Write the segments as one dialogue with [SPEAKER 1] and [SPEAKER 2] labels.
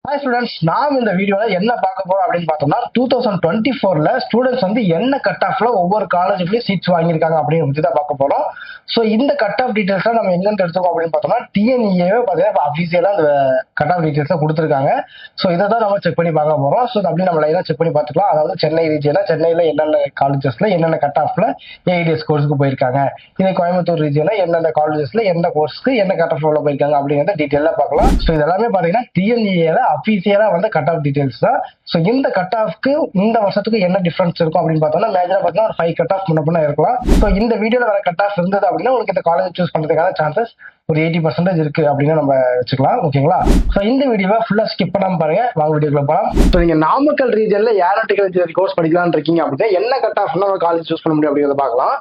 [SPEAKER 1] Hi students, நாம் இந்த வீடியோல என்ன பார்க்க போறோம் அப்படின்னு பார்த்தோம்னா 2024ல ஸ்டூடெண்ட்ஸ் வந்து என்ன கட் ஆஃப்ல ஒவ்வொரு காலேஜ்லயும் சீட்ஸ் வாங்கியிருக்காங்க அப்படின்னு பத்தி தான் பார்க்க போறோம். ஸோ இந்த கட் ஆஃப் டீடைல்ஸ் நம்ம எங்க எடுத்துக்கோம் அப்படின்னு பார்த்தோம்னா டிஎன்இஏ பார்த்தீங்கன்னா அபிஷியலா அந்த கட் ஆஃப் டீடைல்ஸ் கொடுத்துருக்காங்க. ஸோ இதை தான் நம்ம செக் பண்ணி பார்க்க போறோம். ஸோ அப்படி நம்ம லைனா செக் பண்ணி பார்த்துக்கலாம். அதாவது சென்னை ரீஜியனா சென்னையில என்னென்ன காலேஜஸ்ல என்னென்ன கட் ஆஃப்ல ஏஐடிஎஸ் கோர்ஸ்க்கு போயிருக்காங்க, இதே கோயம்புத்தூர் ரீஜியனா எந்தெந்த காலேஜஸ்ல என்ன கோர்ஸ்க்கு என்ன கட் ஆஃப் போயிருக்காங்க அப்படிங்கிறத டீட்டெயிலா பார்க்கலாம். ஸோ இதெல்லாமே பாத்தீங்கன்னா டிஎன்இஏல அபிஷியலா வந்து கட் ஆஃப் டீடைல்ஸ் தான். ஸோ இந்த கட் ஆஃப்க்கு இந்த வருஷத்துக்கு என்ன டிஃபரன்ஸ் இருக்கும் அப்படின்னு பார்த்தோம்னா மேஜரா பார்த்தீங்கன்னா ஒரு 5 கட் ஆஃப் முன்ன இருக்கலாம். ஸோ இந்த வீடியோல வர கட் ஆஃப் இருந்தது அப்படின்னா உங்களுக்கு இந்த காலேஜ் சூஸ் பண்றதுக்கான சான்சஸ் ஒரு 80% இருக்கு அப்படின்னு நம்ம வச்சுக்கலாம். ஓகேங்களா? ஸோ இந்த வீடியோவை ஃபுல்லா ஸ்கிப் பண்ணாம பாருங்க. வாங்க வீடியோக்குள்ள போகலாம். ஸோ நீங்க நாமக்கல் ரீஜன்ல ஏரோநாட்டிக்கல் இன்ஜினியரிங் கோர்ஸ் படிக்கலாம்னு இருக்கீங்க அப்படின்னா என்ன கட் ஆஃப் காலேஜ் சூஸ் பண்ண முடியும் அப்படிங்கிறத பார்க்கலாம்.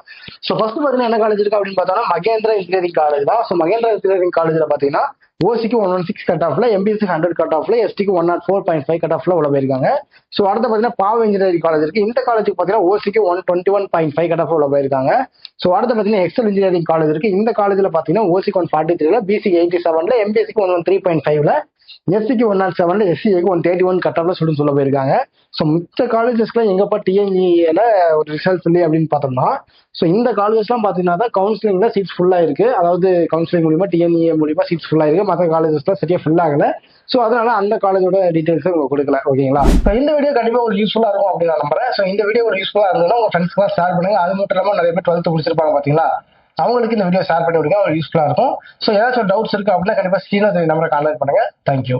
[SPEAKER 1] ஸோ ஃபர்ஸ்ட் பாத்தீங்கன்னா என்ன காலேஜ் இருக்கு அப்படின்னு பார்த்தோம்னா மகேந்திரா இன்ஜினியரிங் காலேஜ் தான். ஸோ மகேந்திரா இன்ஜினியரிங் காலேஜ்ல பாத்தீங்கன்னா ஓசிக்கு 116 கட் ஆஃப்ல, எம்பிஎஸ்சி 100 கட் ஆஃப்ல, எஸ்டிக்கு 104.5 கட் ஆஃப்ல உள்ள போயிருக்காங்க. ஸோ அடுத்து பாத்தீங்கன்னா பாவ இன்ஜினியரிங் காலேஜ் இருக்கு. இந்த காலேஜுக்கு பாத்தீங்கன்னா ஓசிக்கு 121.5 கட் ஆஃப் உள்ள போயிருக்காங்க. ஸோ அடுத்து பாத்தீங்கன்னா எக்ஸல் இன்ஜினியரிங் காலேஜ் இருக்கு. இந்த காலேஜ்ல பாத்தீங்கன்னா ஓசிக்கு 143ல, பிசிக்கு 87ல, எம்பிஎஸ்சிக்கு 113.5ல, எஸ்சிக்கு 107ல, எஸ்சிஏக்கு 131 கட் ஆஃப்ல ஸ்டூடெண்ட்ஸ் உள்ள போயிருக்காங்க. ஸோ மித்த காலேஜஸ்ல எங்கப்பா டிஎன்இஏல ஒரு ரிசல்ட்ஸ் இல்லை அப்படின்னு பார்த்தோம்னா, ஸோ இந்த காலேஜஸ்லாம் பார்த்தீங்கன்னா தான் கவுன்சிலிங்ல சீட்ஸ் ஃபுல்லா இருக்கு. அதாவது கவுன்சிலிங் மூலியமா டிஎன்இஏ மூலியமா சீட்ஸ் ஃபுல்லா இருக்கு. மற்ற காலேஜஸ்லாம் சரியா ஃபுல் ஆகல. ஸோ அதனால அந்த காலேஜோட டீடைல்ஸ் உங்களுக்கு கொடுக்கல. ஓகேங்களா? ஸோ இந்த வீடியோ கண்டிப்பா ஒரு யூஸ்ஃபுல்லா இருக்கும் அப்படின்னு நான் நம்புறேன். ஸோ இந்த வீடியோ ஒரு யூஸ்ஃபுல்லா இருந்ததுன்னா உங்க ஃப்ரெண்ட்ஸ்க்கு ஷேர் பண்ணுங்க. அது மட்டும் இல்லாம நிறைய பேர் 12th முடிச்சிருப்பாங்க பாத்தீங்களா, அவங்களுக்கு இந்த வீடியோ ஷேர் பண்ணி விடுங்க. யூஸ்ஃபுல்லா இருக்கும். ஸோ ஏதாச்சும் டவுட்ஸ் இருக்கு அப்படின்னா கண்டிப்பா ஸ்கிரீன்ல நம்பரை கான்டாக்ட் பண்ணுங்க. தேங்க்யூ.